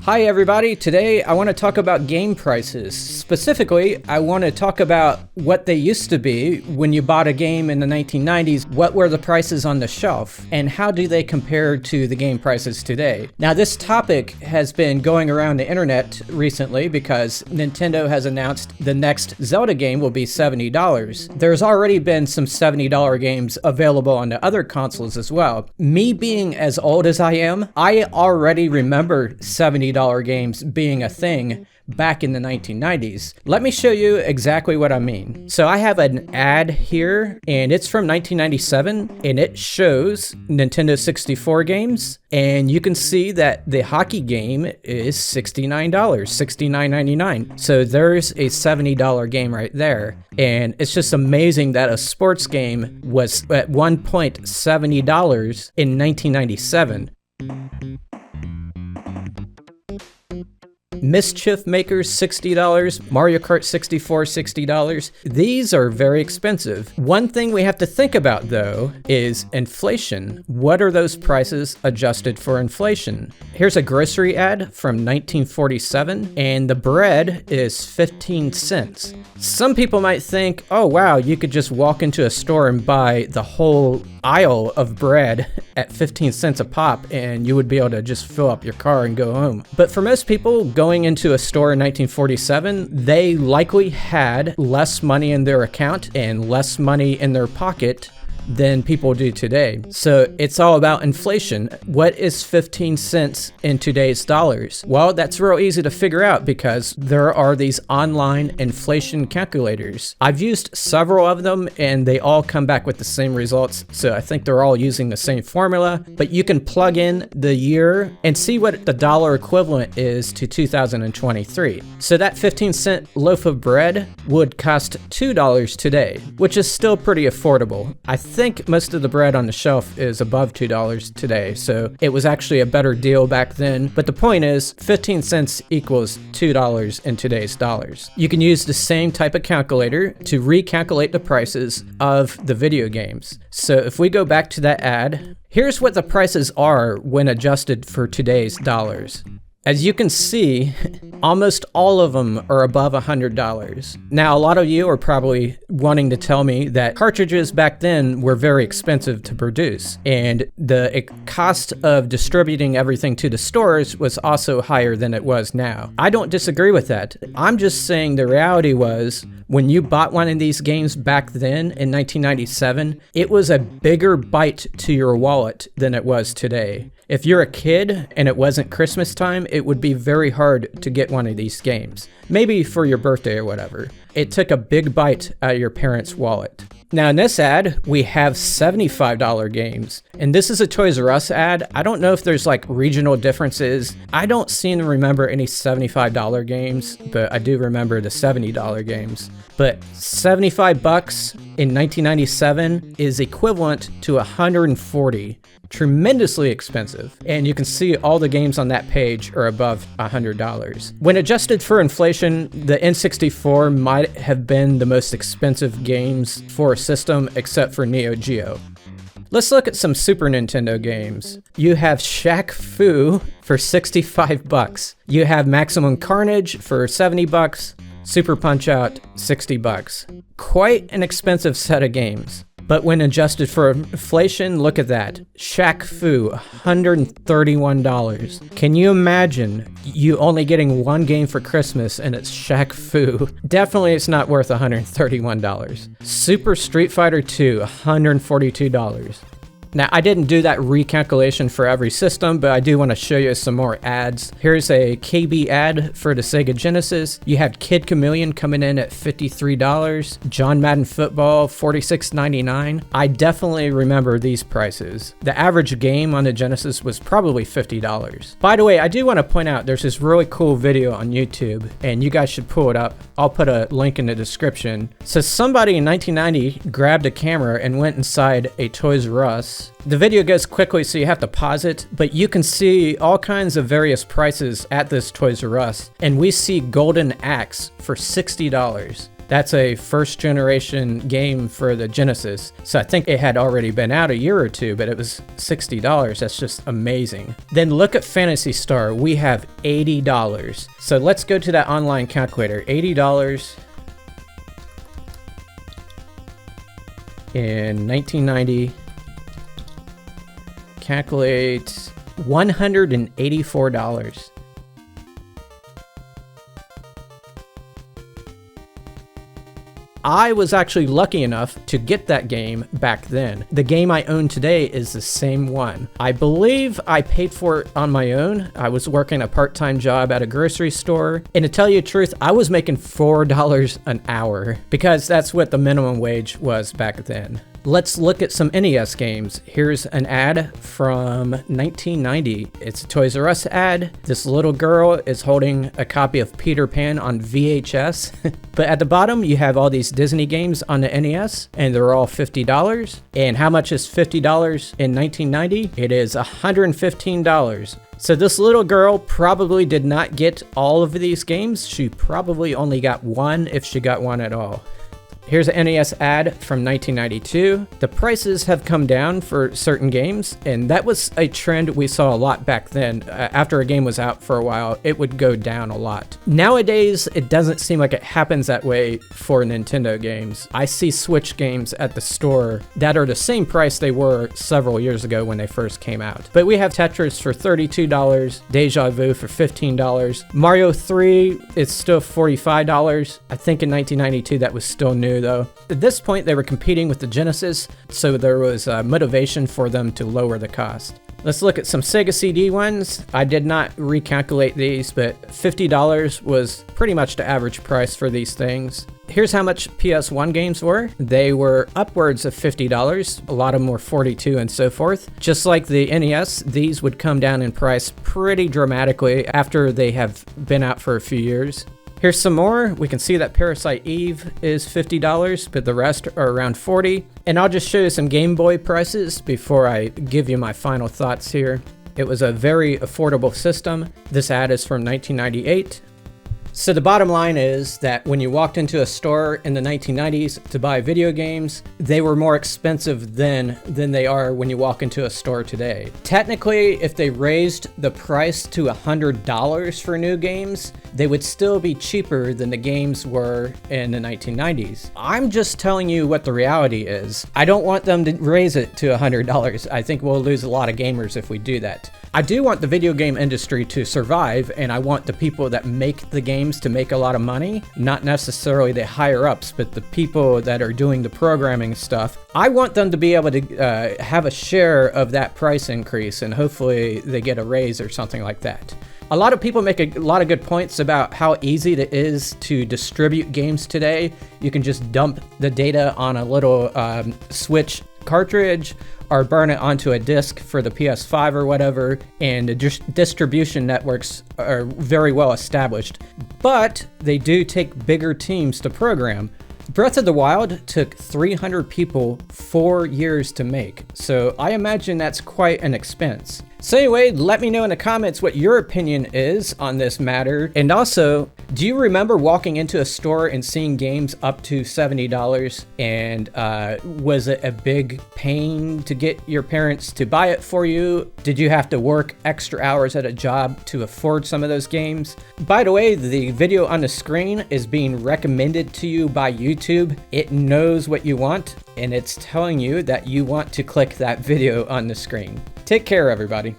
Hi everybody, today I want to talk about game prices. Specifically, I want to talk about what they used to be when you bought a game in the 1990s, what were the prices on the shelf, and how do they compare to the game prices today. Now this topic has been going around the internet recently because Nintendo has announced the next Zelda game will be $70. There's already been some $70 games available on the other consoles as well. Me being as old as I am, I already remember $70 games being a thing back in the 1990s. Let me show you exactly what I mean. So I have an ad here and it's from 1997 and it shows Nintendo 64 games, and you can see that the hockey game is $69, $69.99. So there's a $70 game right there. And it's just amazing that a sports game was at one point $70 in 1997. Mischief Makers, $60. Mario Kart 64, $60. These are very expensive. One thing we have to think about, though, is inflation. What are those prices adjusted for inflation? Here's a grocery ad from 1947, and the bread is 15 cents. Some people might think, oh wow, you could just walk into a store and buy the whole aisle of bread at 15 cents a pop and you would be able to just fill up your car and go home. But for most people going into a store in 1947, they likely had less money in their account and less money in their pocket than people do today. So it's all about inflation. What is 15 cents in today's dollars? Well, that's real easy to figure out because there are these online inflation calculators. I've used several of them and they all come back with the same results. So I think they're all using the same formula, but you can plug in the year and see what the dollar equivalent is to 2023. So that 15-cent loaf of bread would cost $2 today, which is still pretty affordable. I think most of the bread on the shelf is above $2 today, so it was actually a better deal back then. But the point is, 15 cents equals $2 in today's dollars. You can use the same type of calculator to recalculate the prices of the video games. So if we go back to that ad, here's what the prices are when adjusted for today's dollars. As you can see, almost all of them are above $100. Now, a lot of you are probably wanting to tell me that cartridges back then were very expensive to produce, and the cost of distributing everything to the stores was also higher than it was now. I don't disagree with that. I'm just saying the reality was, when you bought one of these games back then in 1997, it was a bigger bite to your wallet than it was today. If you're a kid and it wasn't Christmas time, it would be very hard to get one of these games. Maybe for your birthday or whatever. It took a big bite out of your parents' wallet. Now in this ad, we have $75 games. And this is a Toys R Us ad. I don't know if there's like regional differences. I don't seem to remember any $75 games, but I do remember the $70 games. But 75 bucks in 1997 is equivalent to 140. Tremendously expensive, and you can see all the games on that page are above $100. When adjusted for inflation, the N64 might have been the most expensive games for a system except for Neo Geo. Let's look at some Super Nintendo games. You have Shaq Fu for 65 bucks. You have Maximum Carnage for 70 bucks. Super Punch-Out, 60 bucks. Quite an expensive set of games. But when adjusted for inflation, look at that. Shaq Fu, $131. Can you imagine you only getting one game for Christmas and it's Shaq Fu? Definitely it's not worth $131. Super Street Fighter 2, $142. Now, I didn't do that recalculation for every system, but I do want to show you some more ads. Here's a KB ad for the Sega Genesis. You have Kid Chameleon coming in at $53. John Madden Football, $46.99. I definitely remember these prices. The average game on the Genesis was probably $50. By the way, I do want to point out there's this really cool video on YouTube, and you guys should pull it up. I'll put a link in the description. So somebody in 1990 grabbed a camera and went inside a Toys R Us. The video goes quickly, so you have to pause it, but you can see all kinds of various prices at this Toys R Us, and we see Golden Axe for $60. That's a first generation game for the Genesis. So I think it had already been out a year or two, but it was $60. That's just amazing. Then look at Phantasy Star. We have $80. So let's go to that online calculator. $80 in 1990. Calculate $184. I was actually lucky enough to get that game back then. The game I own today is the same one. I believe I paid for it on my own. I was working a part-time job at a grocery store. And to tell you the truth, I was making $4 an hour because that's what the minimum wage was back then. Let's look at some NES games. Here's an ad from 1990. It's a Toys R Us ad. This little girl is holding a copy of Peter Pan on VHS. But at the bottom, you have all these Disney games on the NES, and they're all $50. And how much is $50 in 1990? It is $115. So this little girl probably did not get all of these games. She probably only got one, if she got one at all. Here's an NES ad from 1992. The prices have come down for certain games, and that was a trend we saw a lot back then. After a game was out for a while, it would go down a lot. Nowadays, it doesn't seem like it happens that way for Nintendo games. I see Switch games at the store that are the same price they were several years ago when they first came out. But we have Tetris for $32, Deja Vu for $15, Mario 3 is still $45. I think in 1992 that was still new though. At this point, they were competing with the Genesis, so there was motivation for them to lower the cost. Let's look at some Sega CD ones. I did not recalculate these, but $50 was pretty much the average price for these things. Here's how much PS1 games were. They were upwards of $50. A lot of them were $42 and so forth. Just like the NES, these would come down in price pretty dramatically after they have been out for a few years. Here's some more. We can see that Parasite Eve is $50, but the rest are around $40. And I'll just show you some Game Boy prices before I give you my final thoughts here. It was a very affordable system. This ad is from 1998. So the bottom line is that when you walked into a store in the 1990s to buy video games, they were more expensive then than they are when you walk into a store today. Technically, if they raised the price to $100 for new games, they would still be cheaper than the games were in the 1990s. I'm just telling you what the reality is. I don't want them to raise it to $100. I think we'll lose a lot of gamers if we do that. I do want the video game industry to survive, and I want the people that make the games to make a lot of money, not necessarily the higher ups, but the people that are doing the programming stuff. I want them to be able to have a share of that price increase, and hopefully they get a raise or something like that. A lot of people make a lot of good points about how easy it is to distribute games today. You can just dump the data on a little Switch cartridge or burn it onto a disc for the PS5 or whatever, and the distribution networks are very well established. But they do take bigger teams to program. Breath of the Wild took 300 people 4 years to make, so I imagine that's quite an expense. So anyway, let me know in the comments what your opinion is on this matter. And also, do you remember walking into a store and seeing games up to $70? And was it a big pain to get your parents to buy it for you? Did you have to work extra hours at a job to afford some of those games? By the way, the video on the screen is being recommended to you by YouTube. It knows what you want, and it's telling you that you want to click that video on the screen. Take care, everybody.